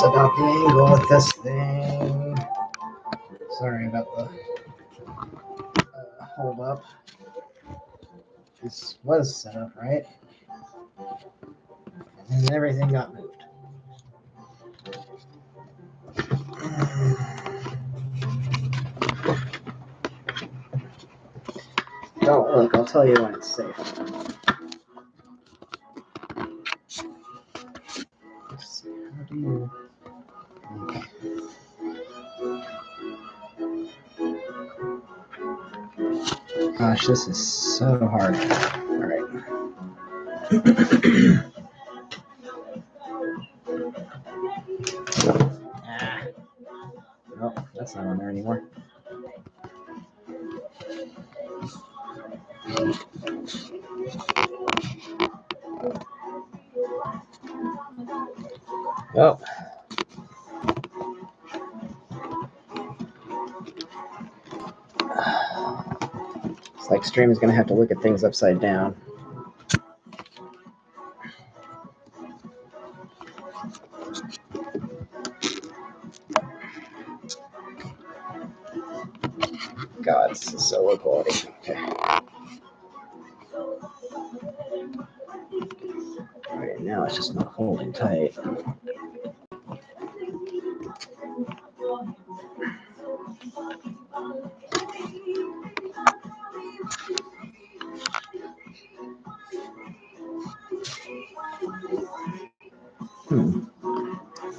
about the angle with this thing. Sorry about the hold up. This was set up right, and then everything got moved. Don't look, I'll tell you when it's safe. Let's see, how do you... Gosh, this is so hard. All right. Nope, that's not on there anymore. Oh. It's like stream is going to have to look at things upside down. God, this is so low quality. Okay. All right, now it's just not holding tight.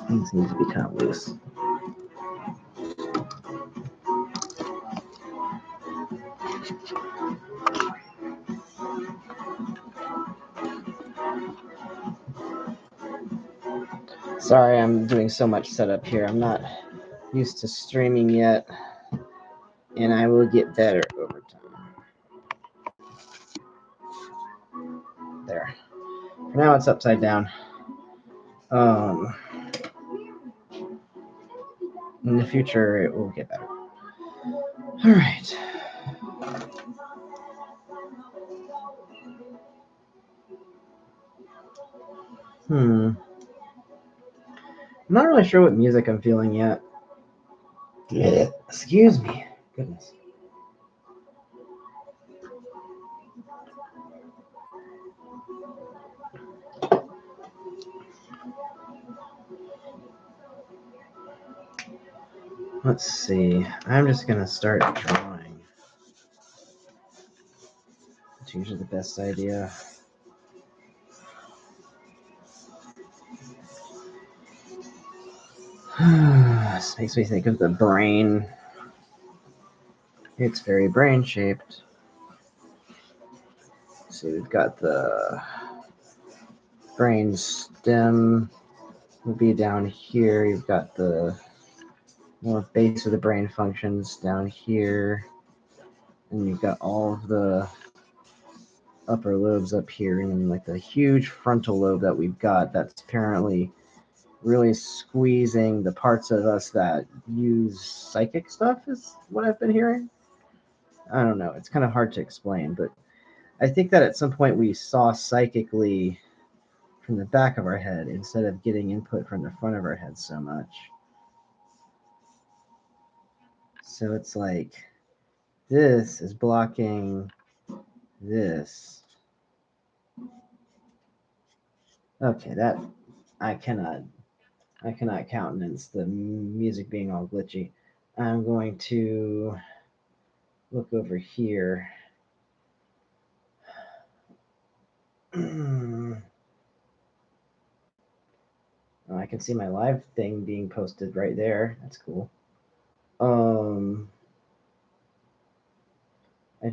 Things need to be kind of loose. Sorry, I'm doing so much setup here. I'm not used to streaming yet, and I will get better over time. There. For now, it's upside down. In the future, it will get better. All right. I'm not really sure what music I'm feeling yet. Yeah. Excuse me. Goodness. Let's see. I'm just going to start drawing. It's usually the best idea. This makes me think of the brain. It's very brain-shaped. So we've got the brain stem will be down here. You've got the more base of the brain functions down here. And you've got all of the upper lobes up here, and then like the huge frontal lobe that we've got that's apparently really squeezing the parts of us that use psychic stuff is what I've been hearing. I don't know. It's kind of hard to explain, but I think that at some point we saw psychically from the back of our head instead of getting input from the front of our head so much. So it's like this is blocking this. Okay, that I cannot countenance the music being all glitchy. I'm going to look over here. Oh, I can see my live thing being posted right there. That's cool. I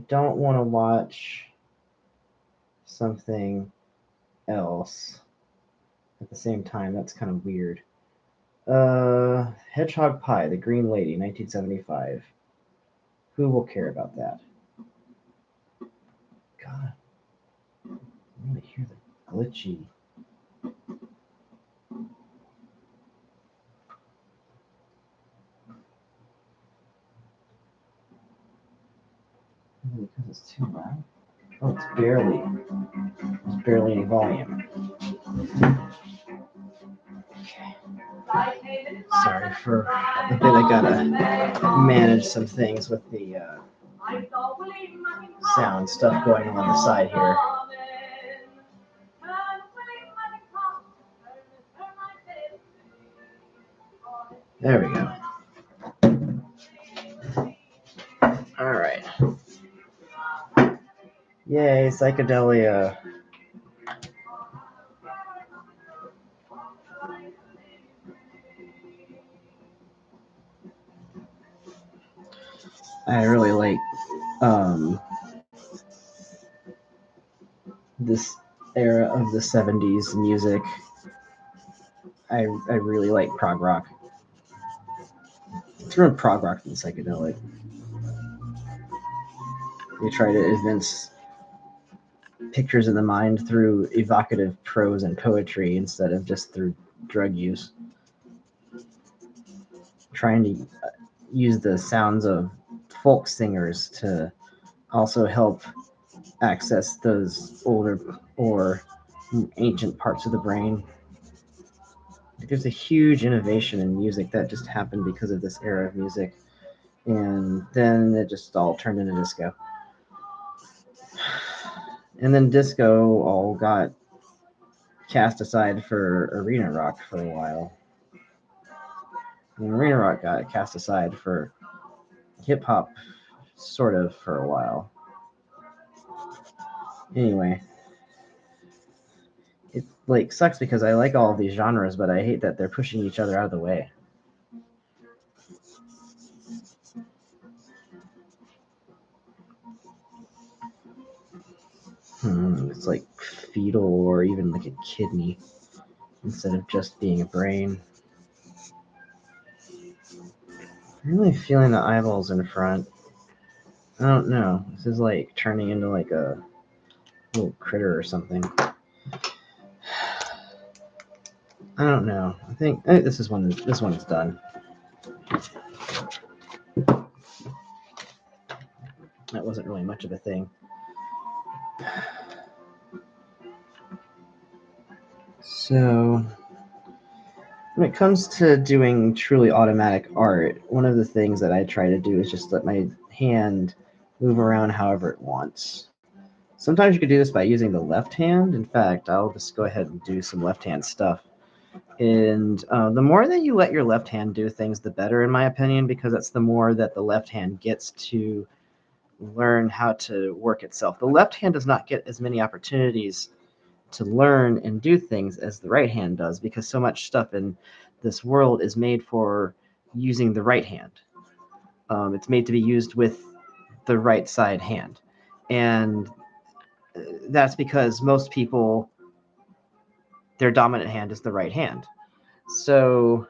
don't want to watch something else at the same time. That's kind of weird. Hedgehog Pie, The Green Lady, 1975. Who will care about that? God, I really hear the glitchy. Because it's too loud. Oh, it's barely any volume. Okay. for the bit. I gotta manage some things with the sound stuff going on the side here. There we go. All right. Yay, psychedelia. I really like this era of the 70s music. I really like prog rock. It's more prog rock than psychedelic. They try to evince pictures in the mind through evocative prose and poetry instead of just through drug use. Trying to use the sounds of folk singers to also help access those older or ancient parts of the brain. There's a huge innovation in music that just happened because of this era of music, and then it just all turned into disco. And then disco all got cast aside for arena rock for a while. And arena rock got cast aside for hip hop, sort of, for a while. Anyway, it like sucks because I like all of these genres, but I hate that they're pushing each other out of the way. It's like fetal or even like a kidney instead of just being a brain. I'm really feeling the eyeballs in front. I don't know. This is like turning into like a little critter or something. I don't know. I think this one is done. That wasn't really much of a thing. So when it comes to doing truly automatic art, one of the things that I try to do is just let my hand move around however it wants. Sometimes you can do this by using the left hand. In fact, I'll just go ahead and do some left hand stuff. And the more that you let your left hand do things, the better, in my opinion, because that's the more that the left hand gets to learn how to work itself. The left hand does not get as many opportunities to learn and do things as the right hand does, because so much stuff in this world is made for using the right hand. It's made to be used with the right side hand. And that's because most people, their dominant hand is the right hand. So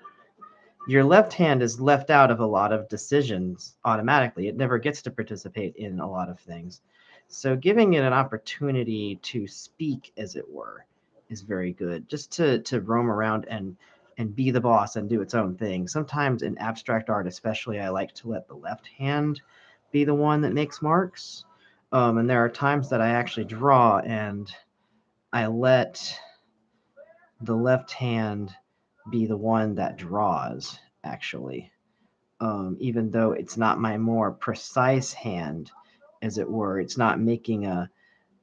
your left hand is left out of a lot of decisions automatically. It never gets to participate in a lot of things. So giving it an opportunity to speak, as it were, is very good. Just to roam around and be the boss and do its own thing. Sometimes in abstract art especially, I like to let the left hand be the one that makes marks. And there are times that I actually draw and I let the left hand be the one that draws, actually. Even though it's not my more precise hand, as it were. It's not making an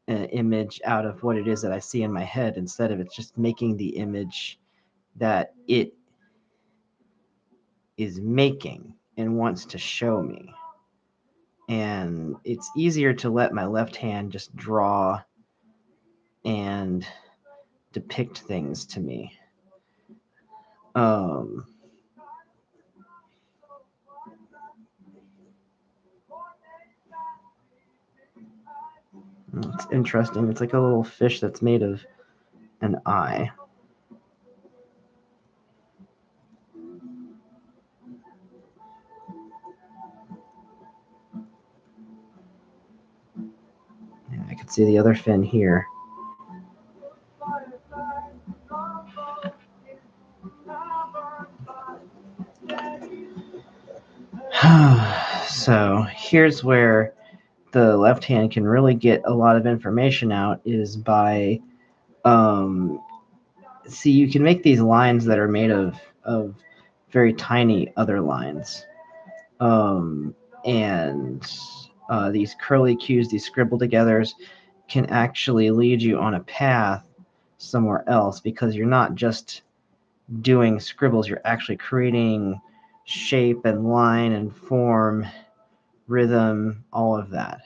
image out of what it is that I see in my head. Instead of it's just making the image that it is making and wants to show me. And it's easier to let my left hand just draw and depict things to me. It's interesting. It's like a little fish that's made of an eye. Yeah, I can see the other fin here. So here's where the left hand can really get a lot of information out, is by see, you can make these lines that are made of very tiny other lines. And these curly cues, these scribble togethers, can actually lead you on a path somewhere else, because you're not just doing scribbles, you're actually creating shape and line and form, rhythm, all of that.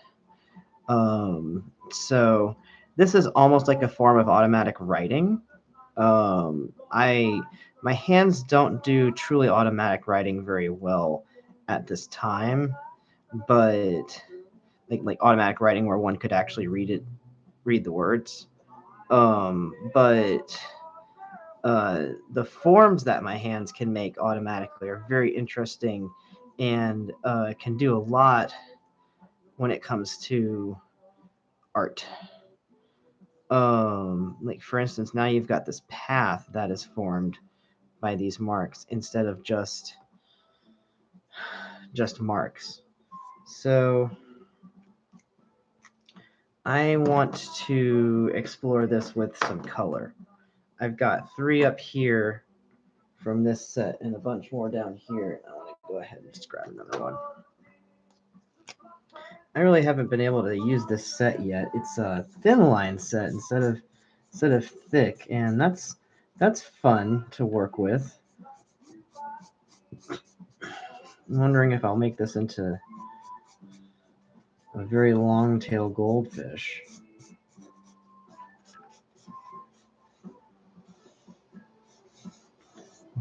So this is almost like a form of automatic writing. My hands don't do truly automatic writing very well at this time, but like automatic writing where one could actually read the words. But the forms that my hands can make automatically are very interesting, and can do a lot when it comes to art. Like for instance, now you've got this path that is formed by these marks instead of just marks. So I want to explore this with some color. I've got 3 up here from this set and a bunch more down here. I want to go ahead and just grab another one. I really haven't been able to use this set yet. It's a thin line set instead of thick, and that's fun to work with. I'm wondering if I'll make this into a very long tail goldfish.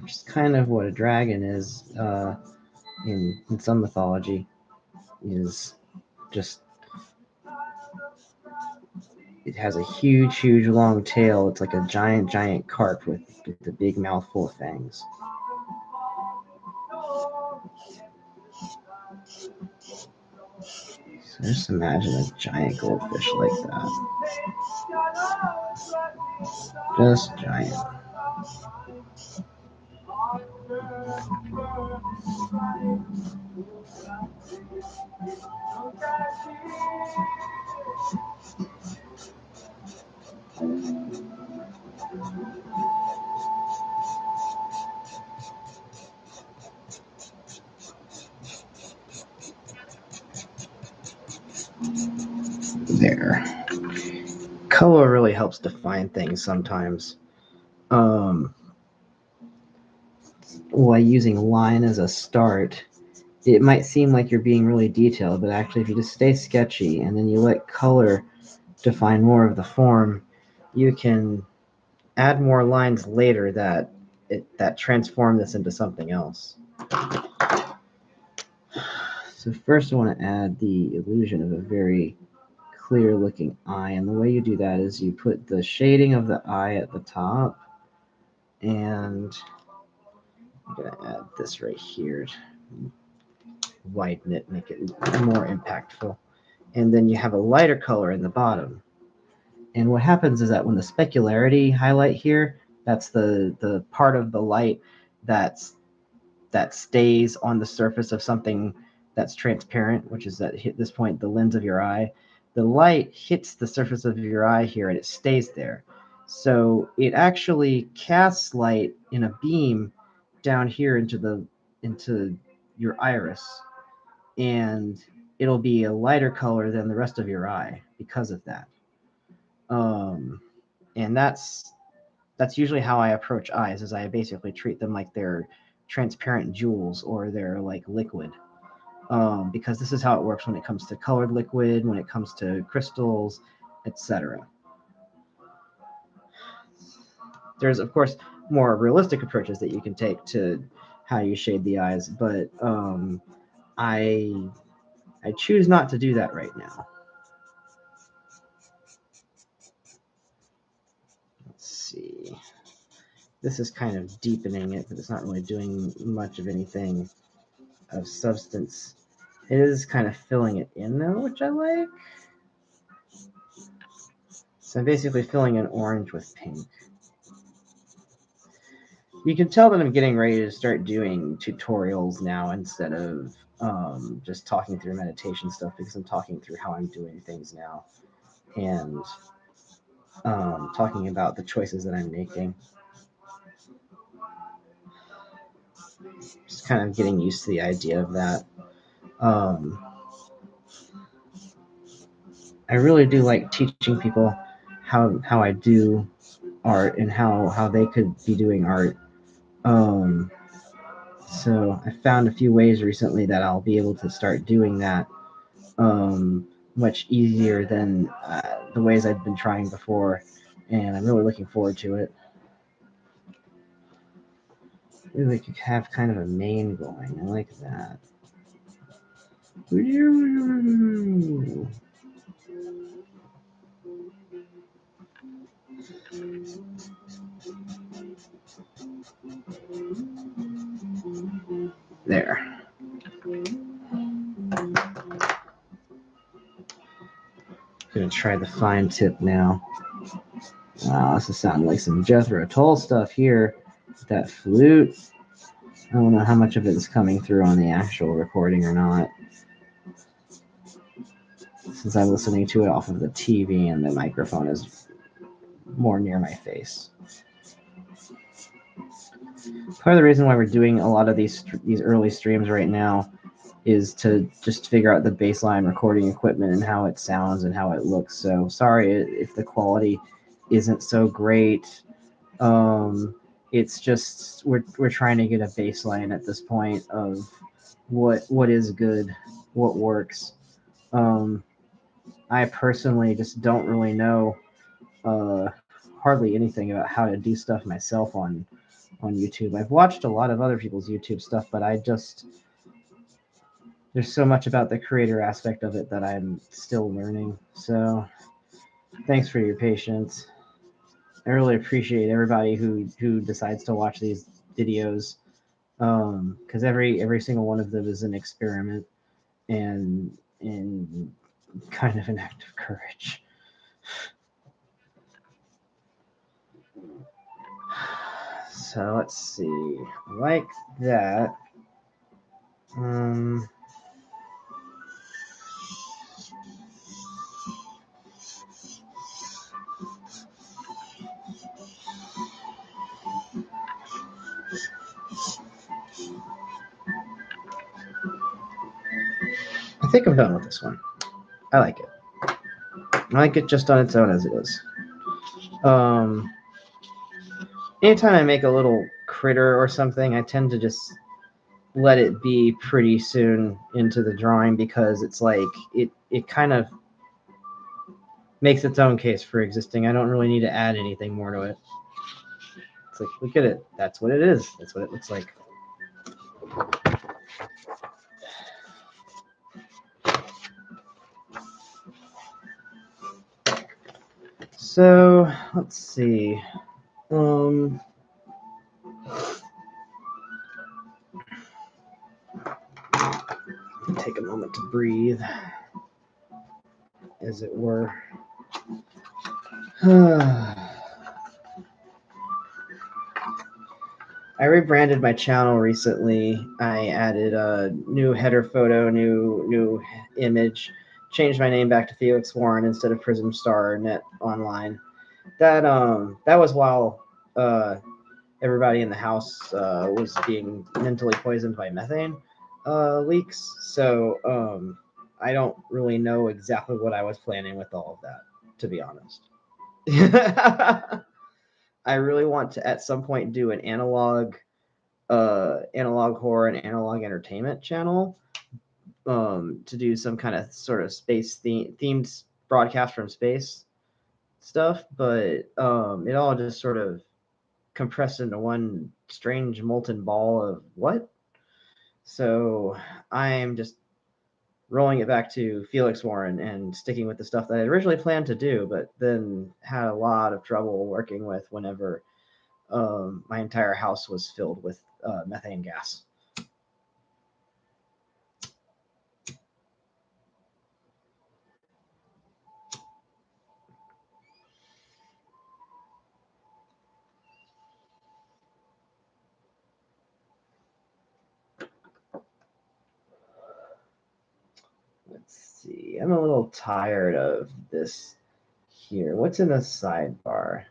Which is kind of what a dragon is in some mythology. Is just, it has a huge long tail. It's like a giant carp with a big mouthful of fangs. So just imagine a giant goldfish like that. Just giant. There. Color really helps define things sometimes. While using line as a start, it might seem like you're being really detailed, but actually if you just stay sketchy and then you let color define more of the form, you can add more lines later that transform this into something else. So first I want to add the illusion of a very clear looking eye, and the way you do that is you put the shading of the eye at the top, and I'm going to add this right here, widen it, make it more impactful, and then you have a lighter color in the bottom. And what happens is that when the specularity highlight here, that's the part of the light that stays on the surface of something that's transparent, which is at this point the lens of your eye. The light hits the surface of your eye here and it stays there. So it actually casts light in a beam down here into your iris, and it'll be a lighter color than the rest of your eye because of that. And that's usually how I approach eyes, is I basically treat them like they're transparent jewels or they're like liquid. Because this is how it works when it comes to colored liquid, when it comes to crystals, etc. There's, of course, more realistic approaches that you can take to how you shade the eyes, but I choose not to do that right now. Let's see. This is kind of deepening it, but it's not really doing much of anything of substance. It is kind of filling it in though, which I like. So I'm basically filling in orange with pink. You can tell that I'm getting ready to start doing tutorials now instead of just talking through meditation stuff, because I'm talking through how I'm doing things now and talking about the choices that I'm making. kind of getting used to the idea of that. I really do like teaching people how I do art and how they could be doing art. So I found a few ways recently that I'll be able to start doing that much easier than the ways I've been trying before, and I'm really looking forward to it. Really could have kind of a main going. I like that. There. Gonna try the fine tip now. Wow, this is sounding like some Jethro Tull stuff here. That flute. I don't know how much of it is coming through on the actual recording or not, since I'm listening to it off of the TV and the microphone is more near my face. Part of the reason why we're doing a lot of these early streams right now is to just figure out the baseline recording equipment and how it sounds and how it looks. So sorry if the quality isn't so great. It's just we're trying to get a baseline at this point of what is good, what works. I personally just don't really know hardly anything about how to do stuff myself on YouTube. I've watched a lot of other people's YouTube stuff, but there's so much about the creator aspect of it that I'm still learning. So thanks for your patience. I really appreciate everybody who decides to watch these videos, because every single one of them is an experiment and kind of an act of courage. So let's see, like that. I think I'm done with this one. I like it. I like it just on its own as it is. Anytime I make a little critter or something, I tend to just let it be pretty soon into the drawing, because it's like it kind of makes its own case for existing. I don't really need to add anything more to it. It's like, look at it. That's what it is. That's what it looks like. So let's see. Take a moment to breathe, as it were. I rebranded my channel recently. I added a new header photo, new image, changed my name back to Felix Warren instead of Prism Star Net Online. That was while everybody in the house was being mentally poisoned by methane leaks. So I don't really know exactly what I was planning with all of that, to be honest. I really want to at some point do an analog horror and analog entertainment channel, to do some kind of sort of space themed broadcast from space stuff, but it all just sort of compressed into one strange molten ball of what. So I'm just rolling it back to Felix Warren and sticking with the stuff that I originally planned to do, but then had a lot of trouble working with whenever my entire house was filled with methane gas. Let's see. I'm a little tired of this here. What's in the sidebar?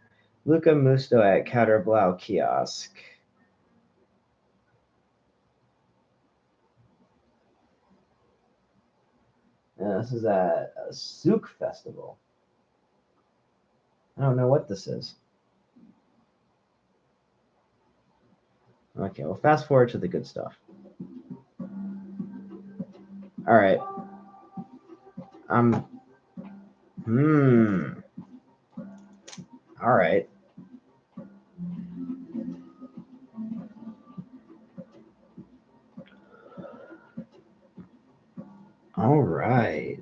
Luca Musto at Caterblau Kiosk. This is at a souk festival. I don't know what this is. Okay, well, fast forward to the good stuff. All right. Hmm. All right. All right.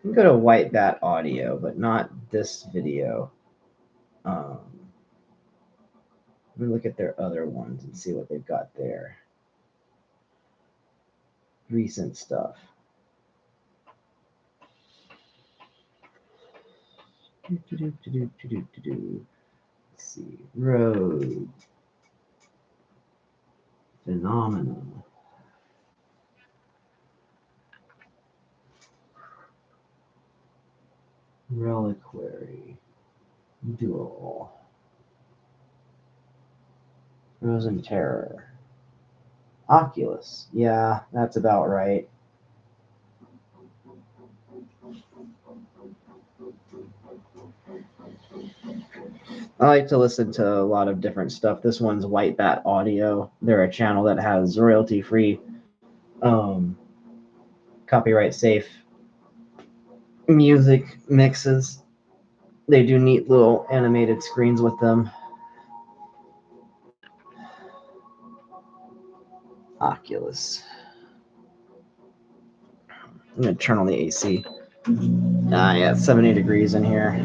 You can go to White Bat Audio, but not this video. Let me look at their other ones and see what they've got there. Recent stuff. Let's see. Road. Phenomenon. Reliquary. Duel. Frozen Terror. Oculus. Yeah, that's about right. I like to listen to a lot of different stuff. This one's White Bat Audio. They're a channel that has royalty-free, copyright-safe music mixes. They do neat little animated screens with them. Oculus. I'm gonna turn on the AC. Yeah, it's 70 degrees in here.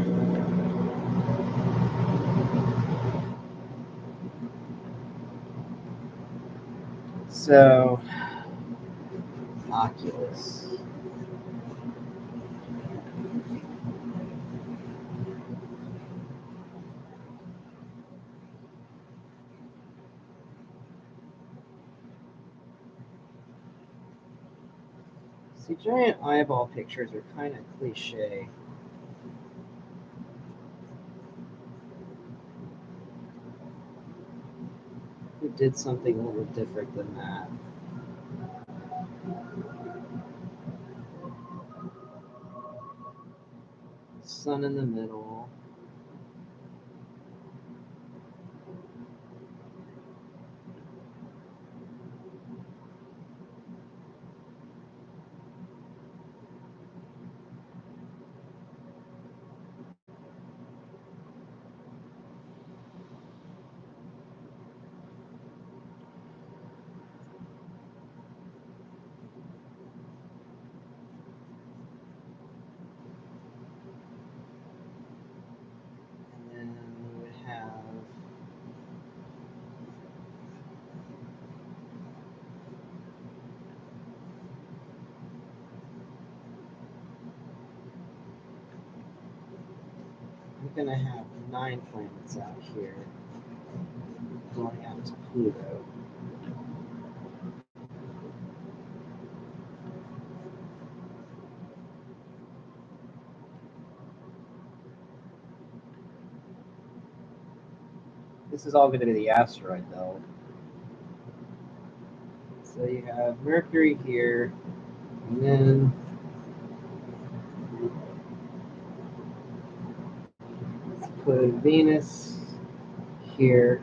So, Oculus. See, giant eyeball pictures are kind of cliche. Who did something a little different than that? Sun in the middle. And then we would have we're gonna have 9 planets out here going out to Pluto. This is all going to be the asteroid belt. So you have Mercury here, and then let's put Venus here.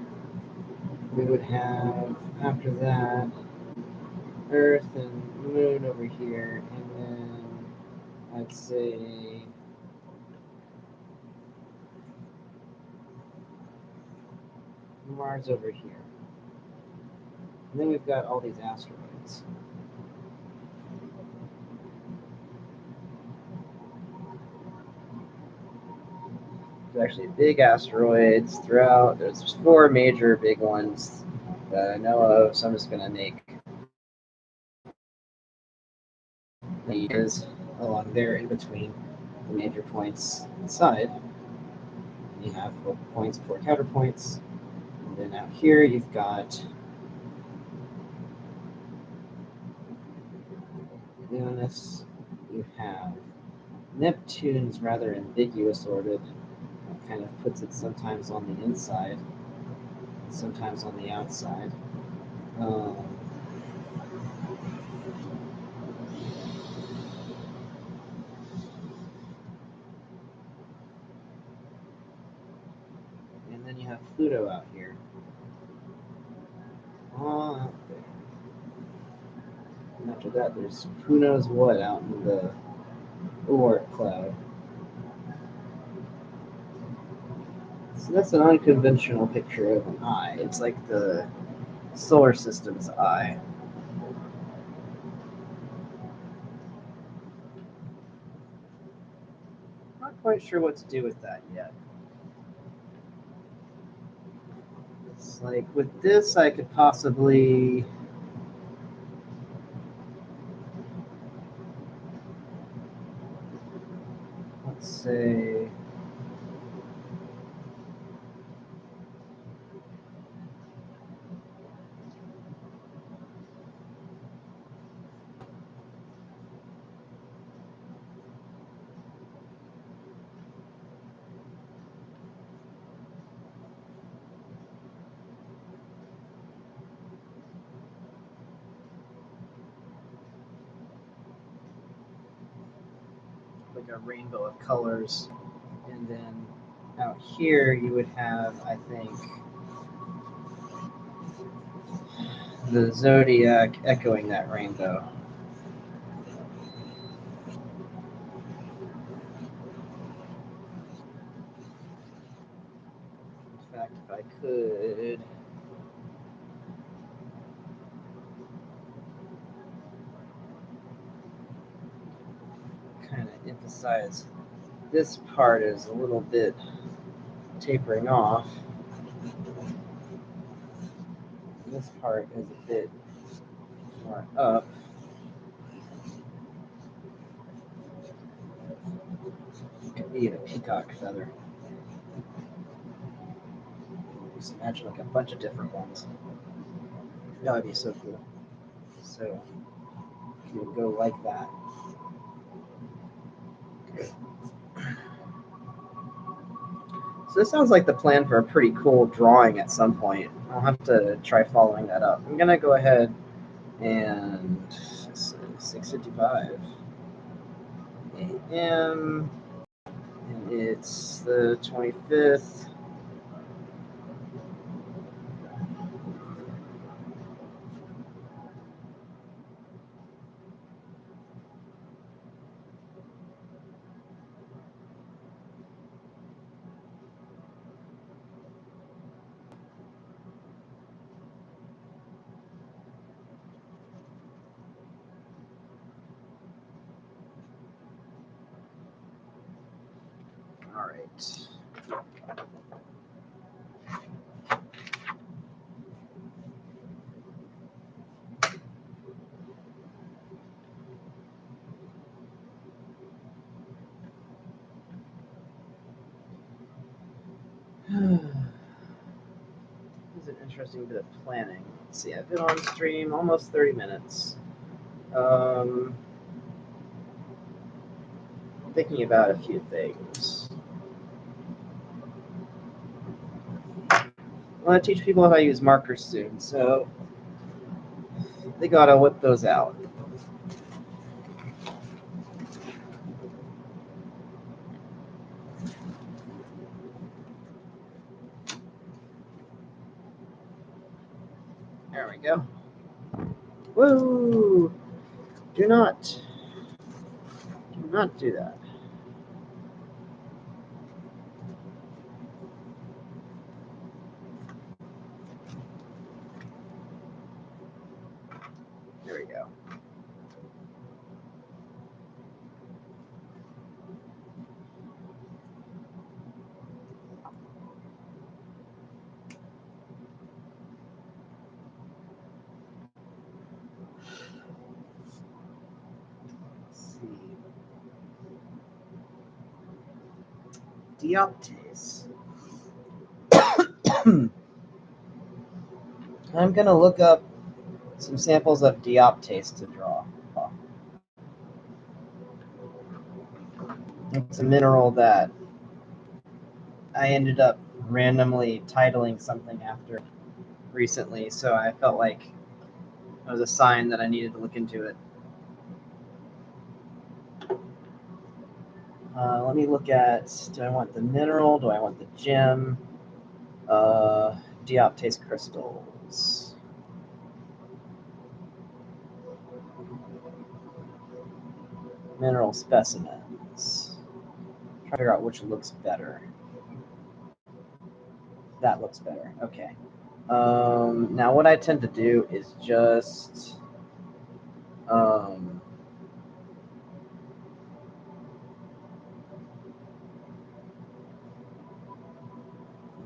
We would have, after that, Earth and Moon over here, and then I'd say Mars over here. And then we've got all these asteroids. There's actually big asteroids throughout. There's 4 major big ones that I know of, so I'm just going to make these along there in between the major points inside. You have 4 points, 4 counterpoints. And then out here you've got Uranus. You have Neptune's rather ambiguous orbit. It kind of puts it sometimes on the inside. sometimes on the outside. And then you have Pluto out here. Out there. And after that, there's who knows what out in the Oort cloud. So that's an unconventional picture of an eye. It's like the solar system's eye. Not quite sure what to do with that yet. It's like with this, I could possibly let's say like a rainbow of colors, and then out here you would have, I think, the zodiac echoing that rainbow. In fact, if I could kind of emphasize this part is a little bit tapering off. This part is a bit more up. Could be a peacock feather. Just imagine like a bunch of different ones. That would be so cool. So you would go like that. So this sounds like the plan for a pretty cool drawing at some point. I'll have to try following that up. I'm gonna go ahead and 6:55 a.m. and it's the 25th. All right. This is an interesting bit of planning. Let's see, I've been on stream almost 30 minutes. Thinking about a few things. I want to teach people how to use markers soon, so they gotta whip those out. There we go. Whoa! Do not do that. There we go. Let's see. Dioptase. I'm gonna look up some samples of dioptase to draw. It's a mineral that I ended up randomly titling something after. recently, so I felt like it was a sign that I needed to look into it. Let me look at, do I want the mineral? Do I want the gem? Dioptase crystals. Mineral specimens. Try to figure out which looks better. That looks better. Okay. Now what I tend to do is just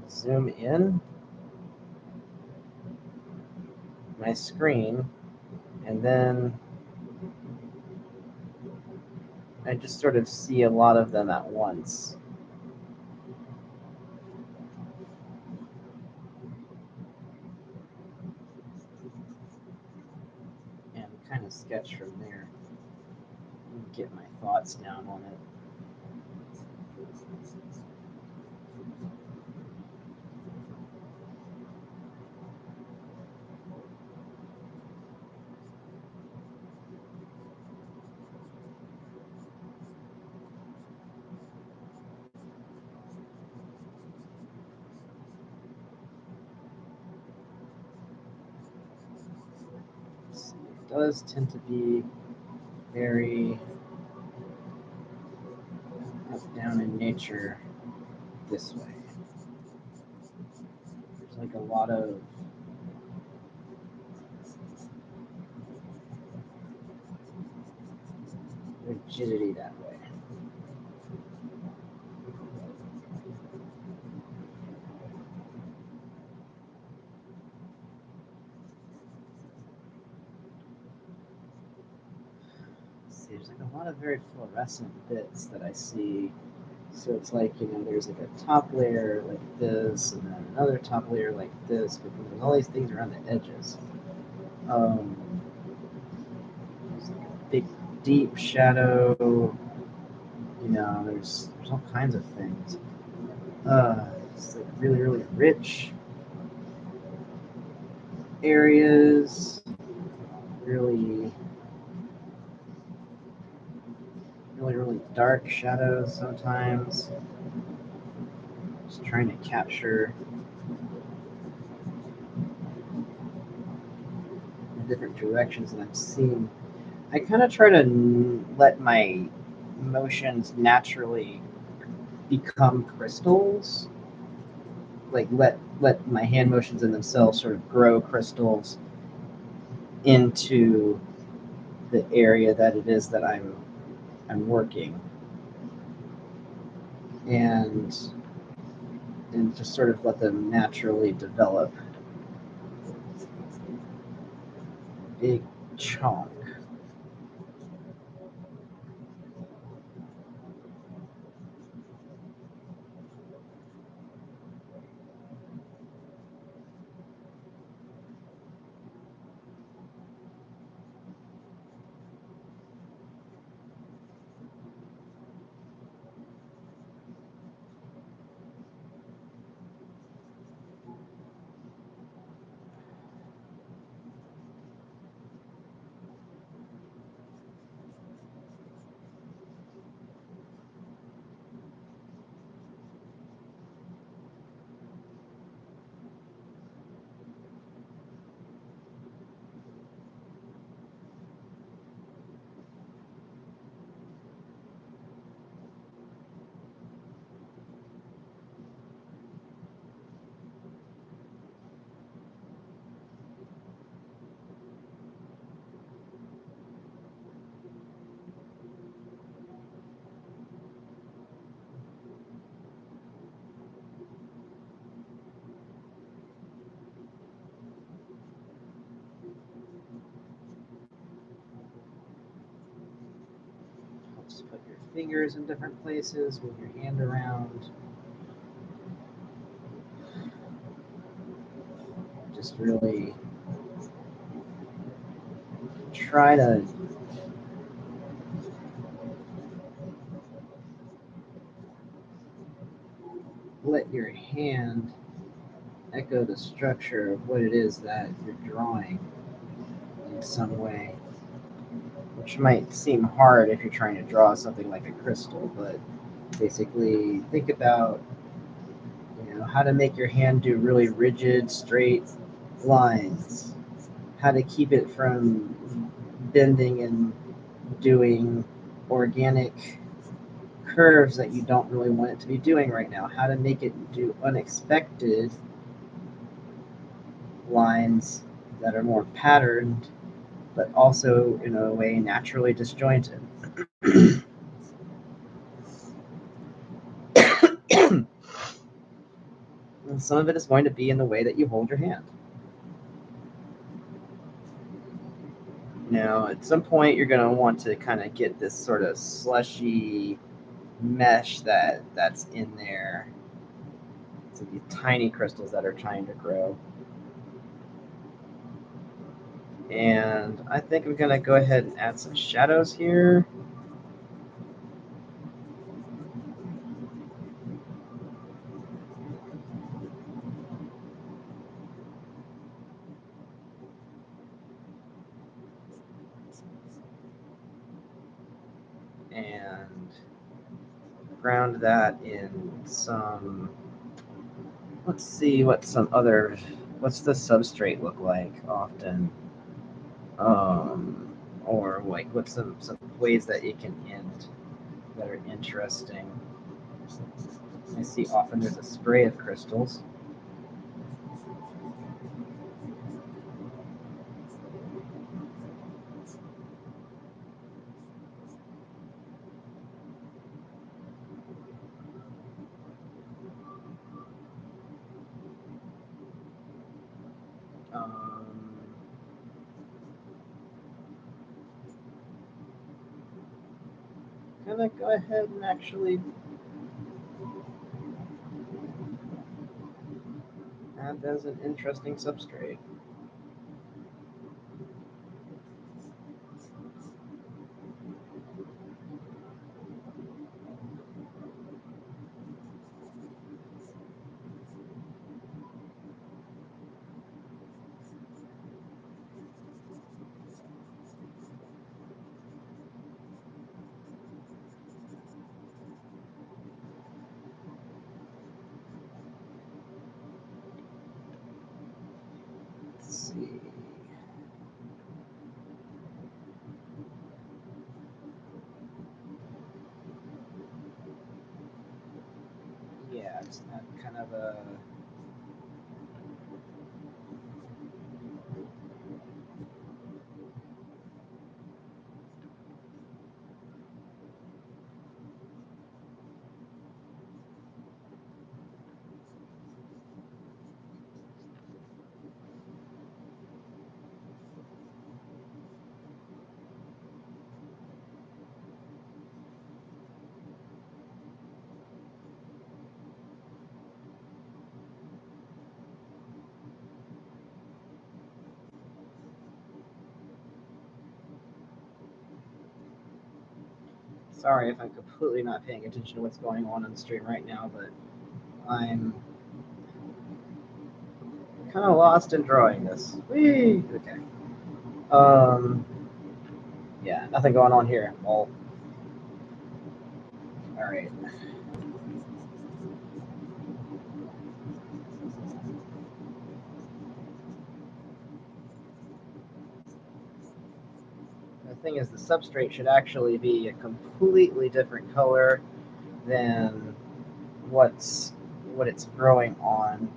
zoom in my screen, and then I just sort of see a lot of them at once. And kind of sketch from there. Get my thoughts down on it. It does tend to be very up down in nature this way. There's like a lot of rigidity that way. See, there's like a lot of very fluorescent bits that I see. So it's like, there's like a top layer like this, and then another top layer like this, but then there's all these things around the edges. There's like a big, deep shadow. There's all kinds of things. It's like really, really rich areas. Really, really, really dark shadows sometimes. Just trying to capture the different directions that I'm seeing. I kind of try to let my motions naturally become crystals. Like let my hand motions in themselves sort of grow crystals into the area that it is that I'm working, and just sort of let them naturally develop. Big chunk. Just put your fingers in different places, move your hand around. Just really try to let your hand echo the structure of what it is that you're drawing in some way, which might seem hard if you're trying to draw something like a crystal, but basically think about how to make your hand do really rigid, straight lines, how to keep it from bending and doing organic curves that you don't really want it to be doing right now, how to make it do unexpected lines that are more patterned, but also in a way naturally disjointed. And some of it is going to be in the way that you hold your hand. Now, at some point, you're going to want to kind of get this sort of slushy mesh that's in there. So these tiny crystals that are trying to grow. And I think I'm going to go ahead and add some shadows here. And ground that in some, let's see what's the substrate look like often, or like what's some ways that it can end that are interesting. I see often there's a spray of crystals. Gonna go ahead and actually add that as an interesting substrate. Let's see. Yeah, it's not kind of a sorry if I'm completely not paying attention to what's going on the stream right now, but I'm kind of lost in drawing this. Whee! Okay. Yeah, nothing going on here. Well, all right. The thing is, the substrate should actually be a completely different color than what it's growing on.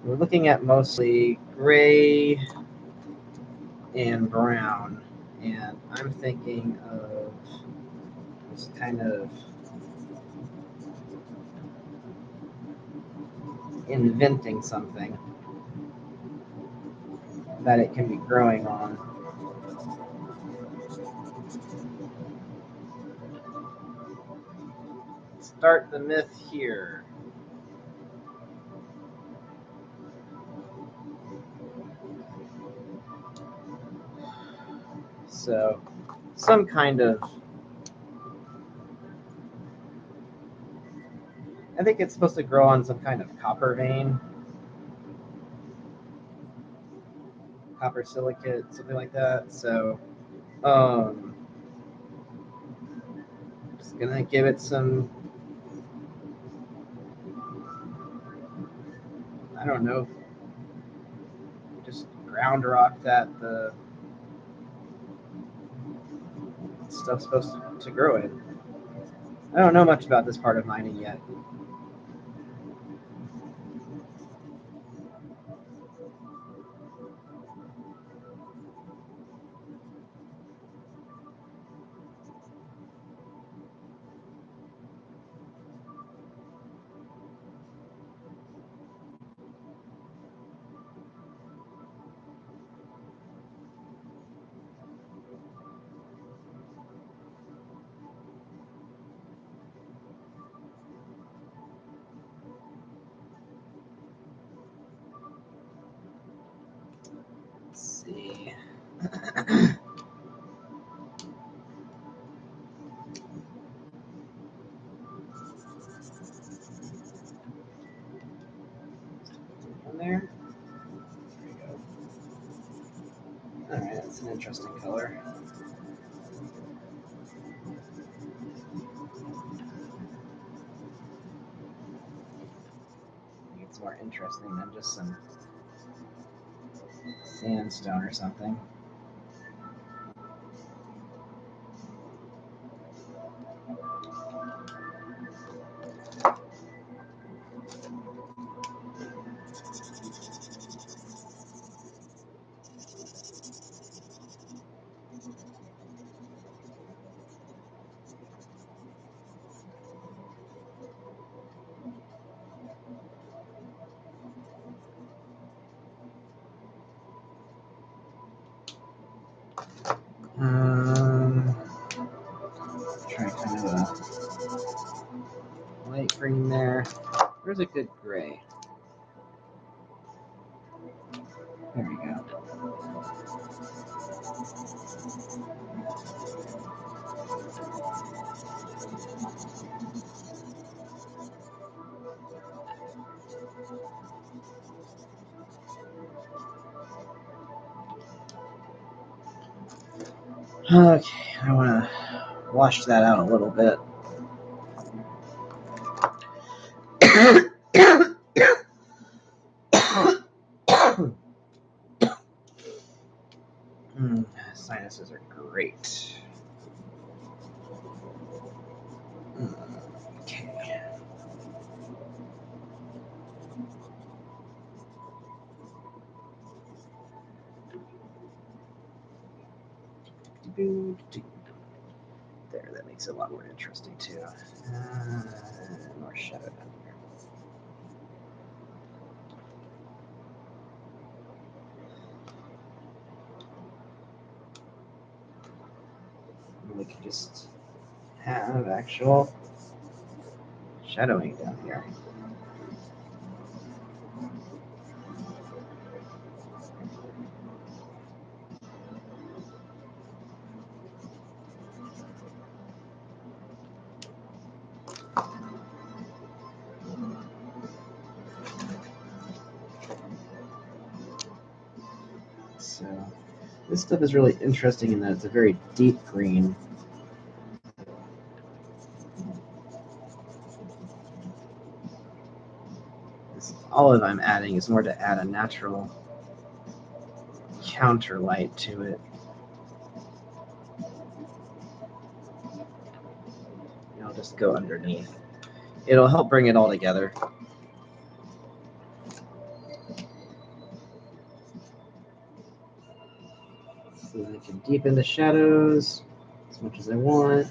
We're looking at mostly gray and brown, and I'm thinking of just kind of inventing something that it can be growing on. Start the myth here. So, some kind of, I think it's supposed to grow on some kind of copper vein. copper silicate, something like that. So just gonna give it some, I don't know, just ground rock that the stuff's supposed to grow in. I don't know much about this part of mining yet. Let's see. On there. There you go. Alright, that's an interesting color. It's more interesting than just some sandstone or something. Try kind of a light green there. Where's a good gray? There we go. Okay, I want to wash that out a little bit. Sinuses are great. Okay. There, that makes it a lot more interesting too. More shadow down here. We can just have actual shadowing down here. So this stuff is really interesting in that it's a very deep green. This olive I'm adding is more to add a natural counter light to it. And I'll just go underneath. It'll help bring it all together. So I can deepen the shadows as much as I want.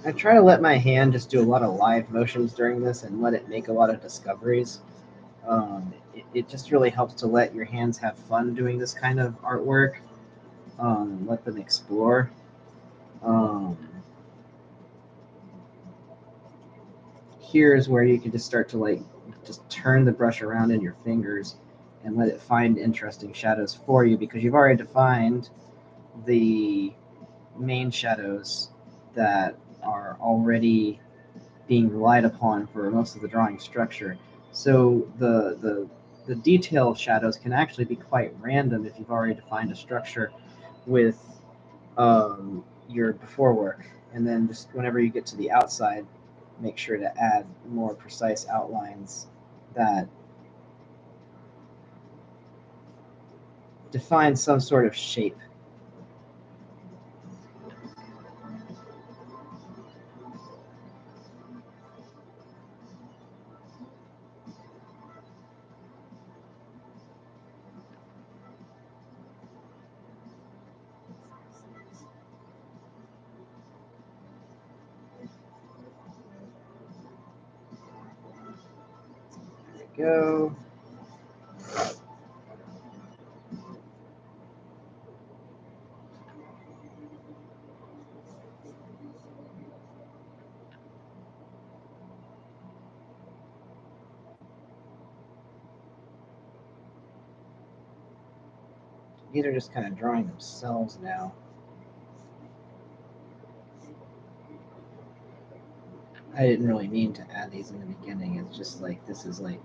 I try to let my hand just do a lot of live motions during this and let it make a lot of discoveries. It just really helps to let your hands have fun doing this kind of artwork, and let them explore. Here's where you can just start to just turn the brush around in your fingers and let it find interesting shadows for you, because you've already defined the main shadows that are already being relied upon for most of the drawing structure. So the detail shadows can actually be quite random if you've already defined a structure with your before work, and then just whenever you get to the outside, make sure to add more precise outlines that define some sort of shape. There we go. These are just kind of drawing themselves now. I didn't really mean to add these in the beginning. It's just like, this is like,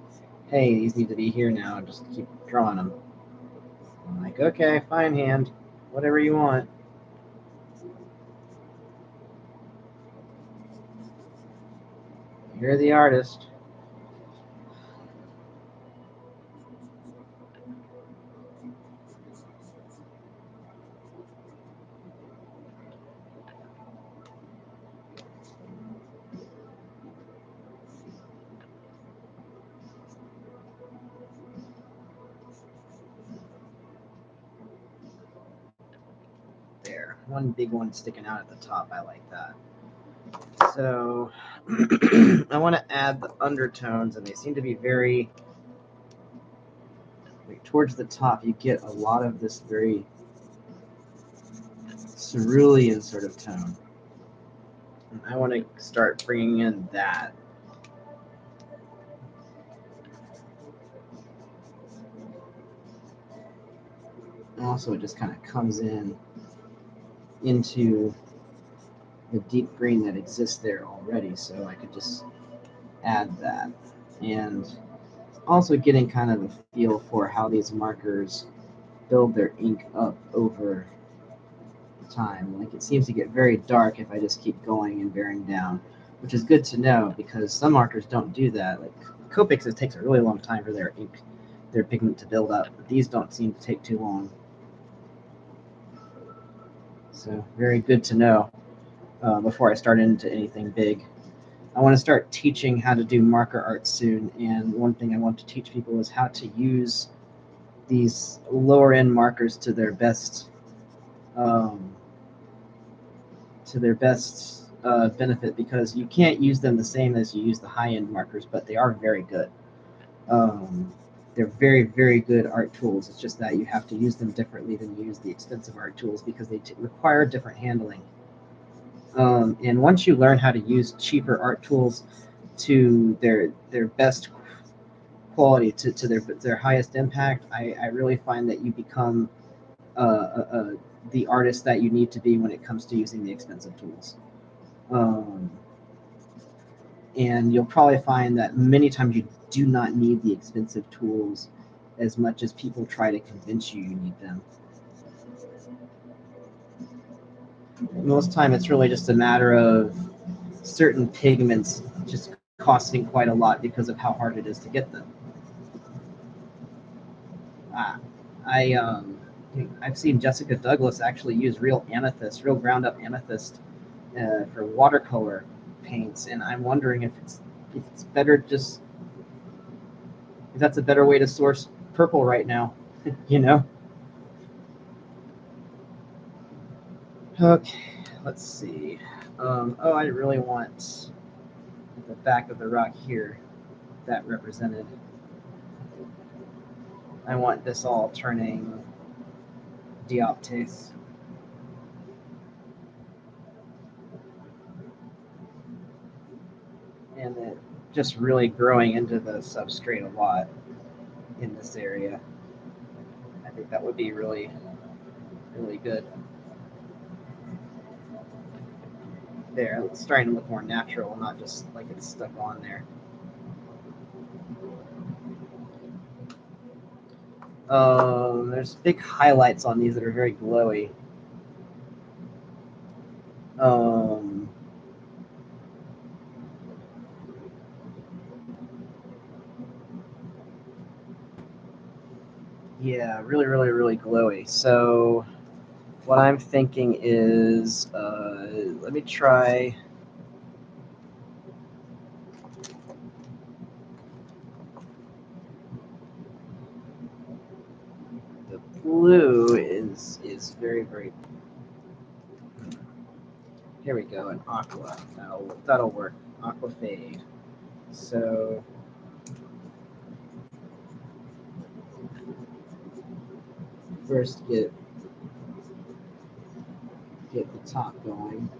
hey, these need to be here now. Just keep drawing them. I'm like, okay, fine, hand. Whatever you want. You're the artist. There. One big one sticking out at the top. I like that. So I want to add the undertones, and they seem to be very, like, towards the top. You get a lot of this very cerulean sort of tone. And I want to start bringing in that. Also, it just kind of comes in into the deep green that exists there already, so I could just add that. And also getting kind of a feel for how these markers build their ink up over time. Like, it seems to get very dark if I just keep going and bearing down, which is good to know because some markers don't do that. Like Copics, it takes a really long time for their ink, their pigment to build up. But these don't seem to take too long. So very good to know before I start into anything big. I want to start teaching how to do marker art soon, and one thing I want to teach people is how to use these lower end markers to their best um, benefit, because you can't use them the same as you use the high end markers, but they are very good. They're very, very good art tools. It's just that you have to use them differently than you use the expensive art tools because they require different handling. And once you learn how to use cheaper art tools to their best quality, to their highest impact, I really find that you become the artist that you need to be when it comes to using the expensive tools. Um, and you'll probably find that many times you do not need the expensive tools as much as people try to convince you need them. Most time it's really just a matter of certain pigments just costing quite a lot because of how hard it is to get them. Uh, I I've seen Jessica Douglas actually use real amethyst, real ground up amethyst for watercolor paints, and I'm wondering if it's better just if that's a better way to source purple right now, you know. Okay, let's see. Oh, I really want the back of the rock here that represented. I want this all turning dioptase. And it just really growing into the substrate a lot in this area. I think that would be really, really good. There, it's starting to look more natural, not just like it's stuck on there. There's big highlights on these that are very glowy. Yeah, really, really, really glowy. So what I'm thinking is, let me try. The blue is very, very. Here we go, an aqua. That'll work. Aqua fade. So first get the top going.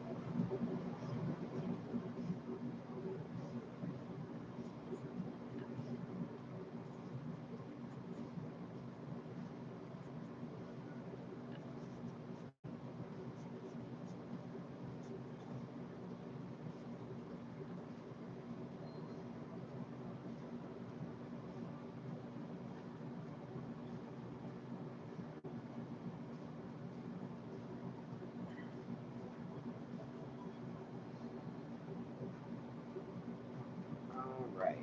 All right.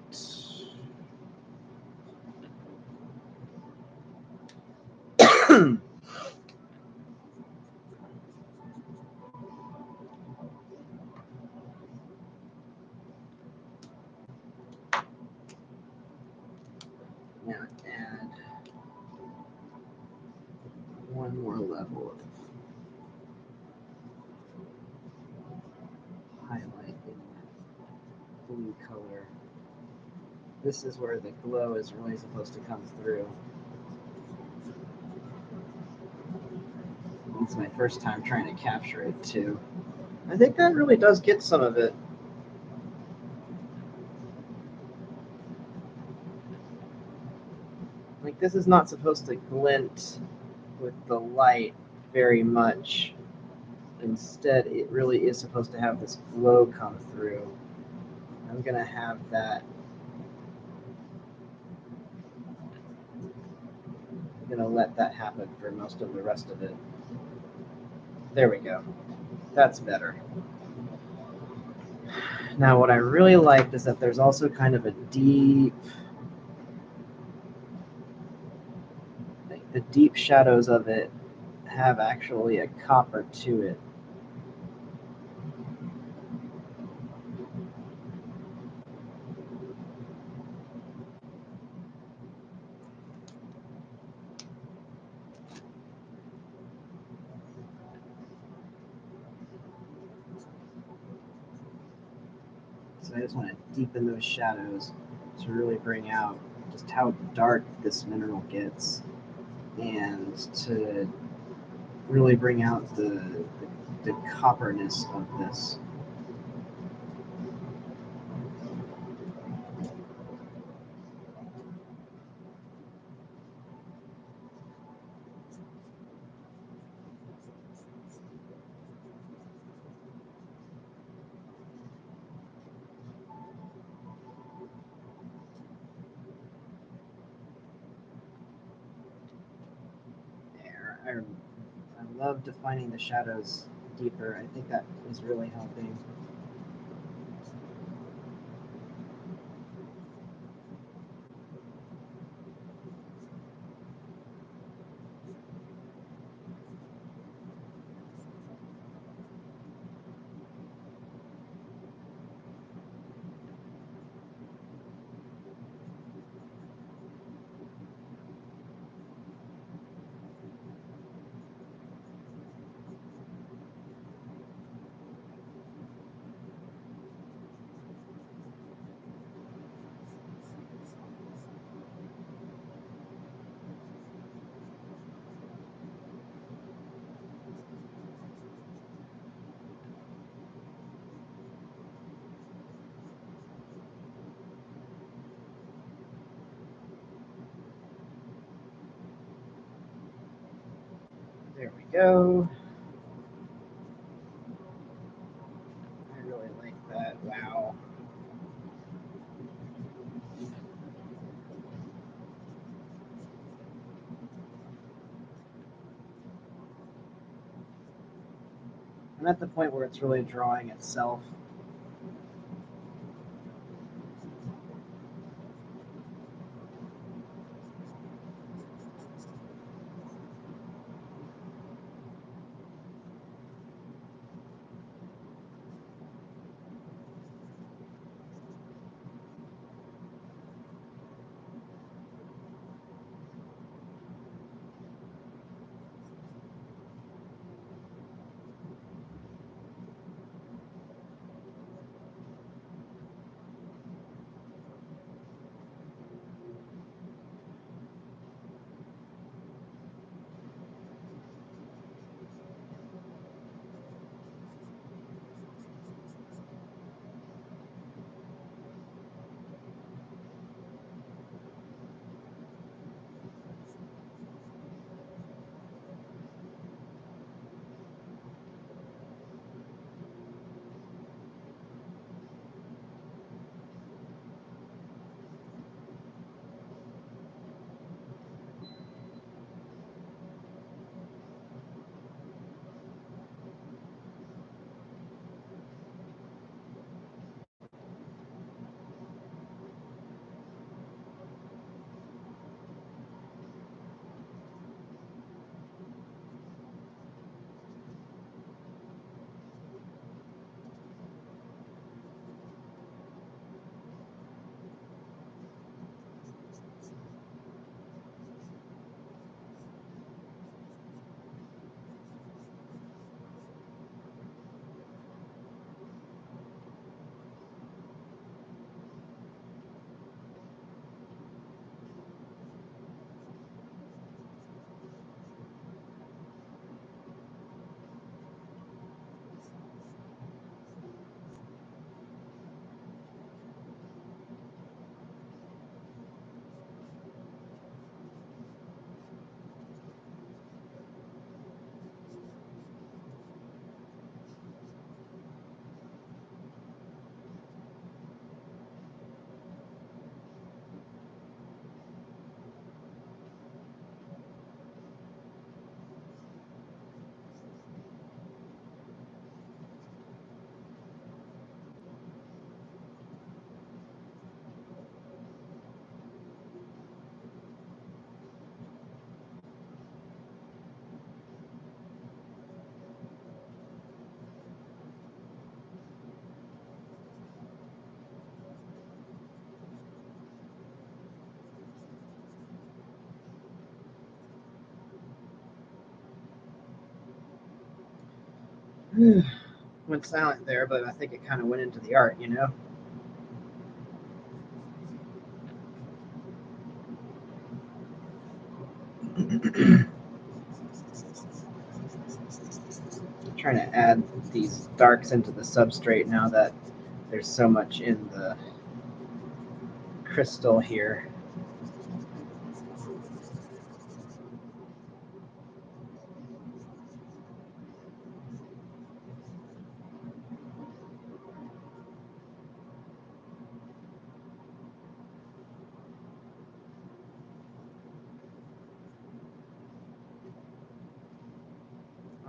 Now add one more level of highlight in that blue color. This is where the glow is really supposed to come through. It's my first time trying to capture it too. I think that really does get some of it. Like, this is not supposed to glint with the light very much. Instead, it really is supposed to have this glow come through. I'm gonna have that. I'm gonna let that happen for most of the rest of it. There we go. That's better. Now, what I really liked is that there's also kind of a deep, like the deep shadows of it have actually a copper to it. So I just want to deepen those shadows to really bring out just how dark this mineral gets, and to really bring out the copperness of this. There, I love defining the shadows deeper. I think that is really helping. There we go. I'm at the point where it's really drawing itself. Went silent there, but I think it kind of went into the art, you know? Trying to add these darks into the substrate now that there's so much in the crystal here.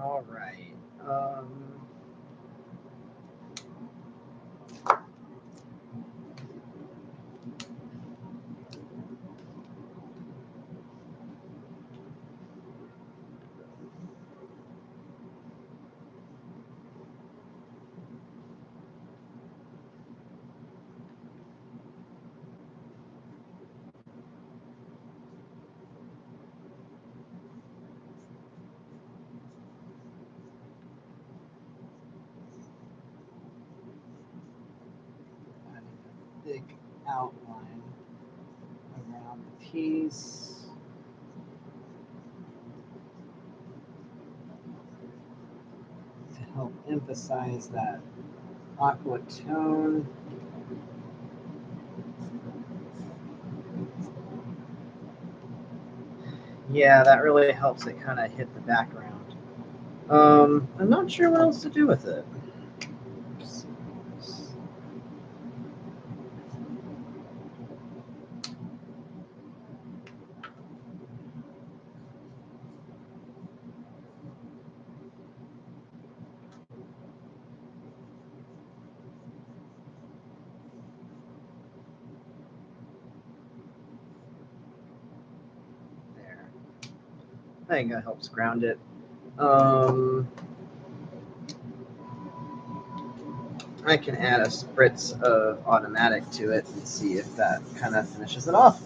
All right. Adding a thick outline around the piece. To help emphasize that aqua tone. Yeah, that really helps it kind of hit the background. I'm not sure what else to do with it. I think that helps ground it. I can add a spritz of automatic to it and see if that kind of finishes it off.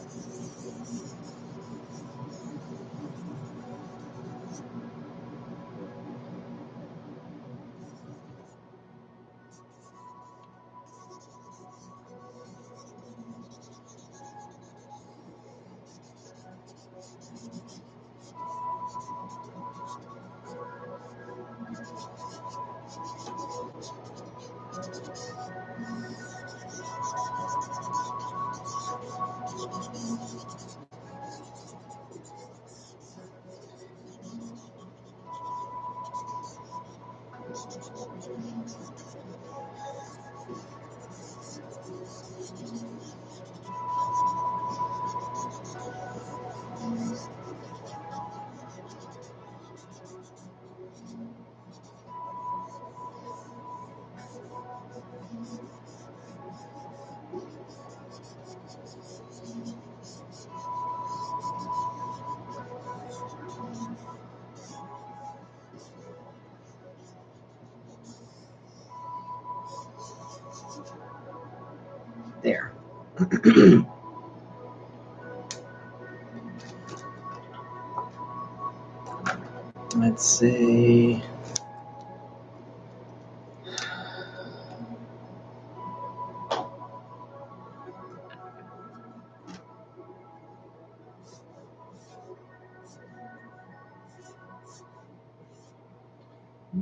There. Let's see.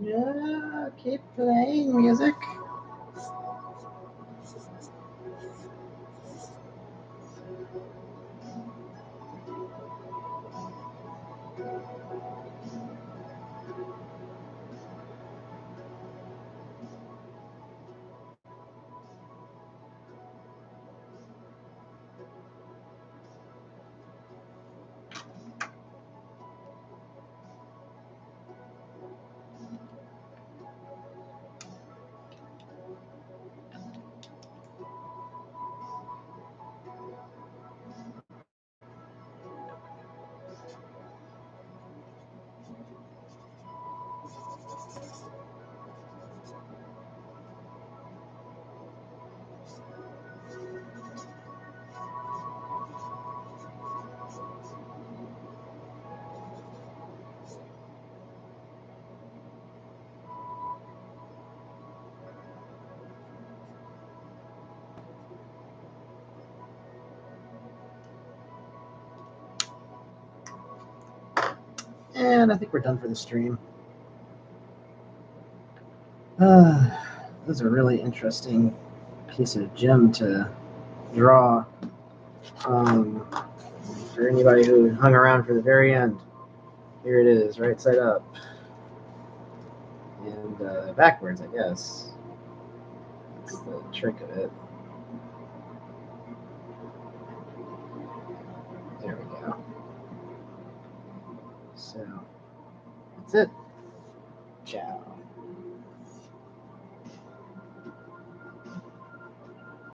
Yeah, keep playing music. And I think we're done for the stream. This is a really interesting piece of gem to draw. For anybody who hung around for the very end, here it is, right side up. And backwards, I guess. That's the trick of it. There we go. So, that's it. Ciao.